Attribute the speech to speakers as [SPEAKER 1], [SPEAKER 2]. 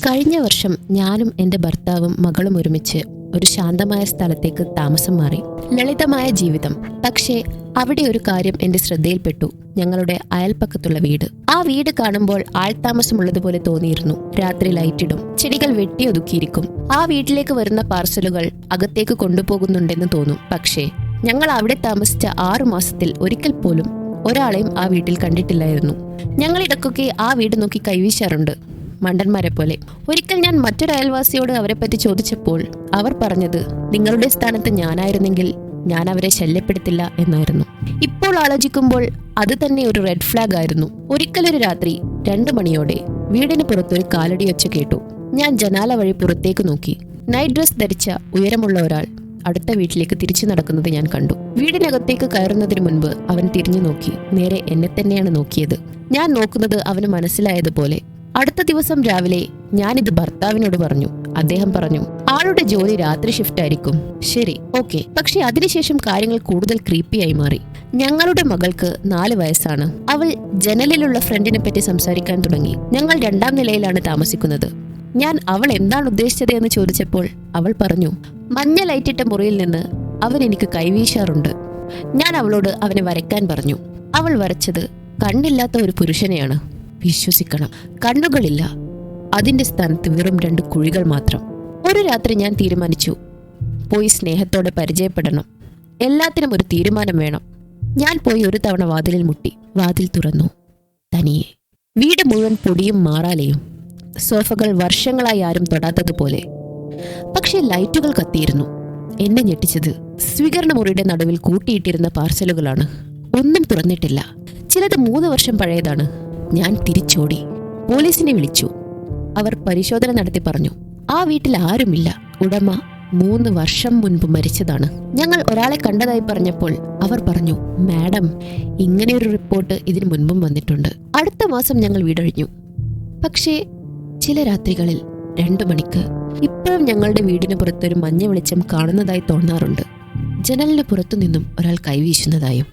[SPEAKER 1] കഴിഞ്ഞ വർഷം ഞാനും എൻ്റെ ഭർത്താവും മകളും ഒരുമിച്ച് ഒരു ശാന്തമായ സ്ഥലത്തേക്ക് താമസം മാറി. ലളിതമായ ജീവിതം. പക്ഷേ അവിടെ ഒരു കാര്യം എൻ്റെ ശ്രദ്ധയിൽപ്പെട്ടു. ഞങ്ങളുടെ അയൽപ്പക്കത്തുള്ള വീട്. ആ വീട് കാണുമ്പോൾ ആൾതാമസമുള്ളതുപോലെ തോന്നിയിരുന്നു. രാത്രി ലൈറ്റിടും, ചെടികൾ വെട്ടിയൊതുക്കിയിരിക്കും. ആ വീട്ടിലേക്ക് വരുന്ന പാർസലുകൾ അകത്തേക്ക് കൊണ്ടുപോകുന്നുണ്ടെന്ന് തോന്നും. പക്ഷേ ഞങ്ങൾ അവിടെ താമസിച്ച 6 മാസത്തിൽ ഒരിക്കൽ പോലും ഒരാളെയും ആ വീട്ടിൽ കണ്ടിട്ടില്ലായിരുന്നു. ഞങ്ങൾ ഇടയ്ക്കൊക്കെ ആ വീട് നോക്കി കൈവീശാറുണ്ട്, മണ്ടന്മാരെ പോലെ. ഒരിക്കൽ ഞാൻ മറ്റൊരു അയൽവാസിയോട് അവരെപ്പറ്റി ചോദിച്ചപ്പോൾ അവർ പറഞ്ഞത്, നിങ്ങളുടെ സ്ഥാനത്ത് ഞാനായിരുന്നെങ്കിൽ ഞാൻ അവരെ ശല്യപ്പെടുത്തില്ല എന്നായിരുന്നു. ഇപ്പോൾ ആലോചിക്കുമ്പോൾ അത് തന്നെ ഒരു റെഡ് ഫ്ലാഗ് ആയിരുന്നു. ഒരിക്കലൊരു രാത്രി 2 മണിയോടെ വീടിന് പുറത്തൊരു കാലടിയൊച്ച കേട്ടു. ഞാൻ ജനാല വഴി പുറത്തേക്ക് നോക്കി. നൈറ്റ് ഡ്രസ് ധരിച്ച ഉയരമുള്ള ഒരാൾ അടുത്ത വീട്ടിലേക്ക് തിരിച്ചു നടക്കുന്നത് ഞാൻ കണ്ടു. വീടിനകത്തേക്ക് കയറുന്നതിന് മുൻപ് അവൻ തിരിഞ്ഞു നോക്കി. നേരെ എന്നെ തന്നെയാണ് നോക്കിയത്. ഞാൻ നോക്കുന്നത് അവന് മനസ്സിലായതുപോലെ. അടുത്ത ദിവസം രാവിലെ ഞാനിത് ഭർത്താവിനോട് പറഞ്ഞു. അദ്ദേഹം പറഞ്ഞു, ആളുടെ ജോലി രാത്രി ഷിഫ്റ്റ് ആയിരിക്കും. ശരി, ഓക്കെ. പക്ഷെ അതിനുശേഷം കാര്യങ്ങൾ കൂടുതൽ ക്രീപ്പിയായി മാറി. ഞങ്ങളുടെ മകൾക്ക് 4 വയസ്സാണ്. അവൾ ജനലിലുള്ള ഫ്രണ്ടിനെ പറ്റി സംസാരിക്കാൻ തുടങ്ങി. ഞങ്ങൾ 2ാം നിലയിലാണ് താമസിക്കുന്നത്. ഞാൻ അവൾ എന്താണ് ഉദ്ദേശിച്ചത് എന്ന് ചോദിച്ചപ്പോൾ അവൾ പറഞ്ഞു, മഞ്ഞ ലൈറ്റിട്ട മുറിയിൽ നിന്ന് അവൻ എനിക്ക് കൈവീശാറുണ്ട്. ഞാൻ അവളോട് അവനെ വരയ്ക്കാൻ പറഞ്ഞു. അവൾ വരച്ചത് കണ്ണില്ലാത്ത ഒരു പുരുഷനെയാണ്. വിശ്വസിക്കണം, കണ്ണുകളില്ല. അതിന്റെ സ്ഥാനത്ത് വെറും 2 കുഴികൾ മാത്രം. ഒരു രാത്രി ഞാൻ തീരുമാനിച്ചു, പോയി സ്നേഹത്തോടെ പരിചയപ്പെടണം. എല്ലാത്തിനും ഒരു തീരുമാനം വേണം. ഞാൻ പോയി ഒരു തവണ വാതിലിൽ മുട്ടി. വാതിൽ തുറന്നു. തനിയെ. വീട് മുഴുവൻ പൊടിയും മാറാലയും. സോഫകൾ വർഷങ്ങളായി ആരും തൊടാത്തതുപോലെ. പക്ഷെ ലൈറ്റുകൾ കത്തിയിരുന്നു. എന്നെ ഞെട്ടിച്ചത് സ്വീകരണ മുറിയുടെ നടുവിൽ കൂട്ടിയിട്ടിരുന്ന പാർസലുകളാണ്. ഒന്നും തുറന്നിട്ടില്ല. ചിലത് 3 വർഷം പഴയതാണ്. ഞാൻ തിരിച്ചോടി. പോലീസിനെ വിളിച്ചു. അവർ പരിശോധന നടത്തി പറഞ്ഞു, ആ വീട്ടിൽ ആരുമില്ല. ഉടമ 3 വർഷം മുൻപ് മരിച്ചതാണ്. ഞങ്ങൾ ഒരാളെ കണ്ടതായി പറഞ്ഞപ്പോൾ അവർ പറഞ്ഞു, മാഡം, ഇങ്ങനെയൊരു റിപ്പോർട്ട് ഇതിനു മുൻപും വന്നിട്ടുണ്ട്. അടുത്ത മാസം ഞങ്ങൾ വീടൊഴിഞ്ഞു. പക്ഷേ ചില രാത്രികളിൽ 2 മണിക്ക് ഇപ്പോഴും ഞങ്ങളുടെ വീടിന് പുറത്തൊരു മഞ്ഞ വെളിച്ചം കാണുന്നതായി തോന്നാറുണ്ട്. ജനലിന് പുറത്തു നിന്നും ഒരാൾ കൈവീശുന്നതായും.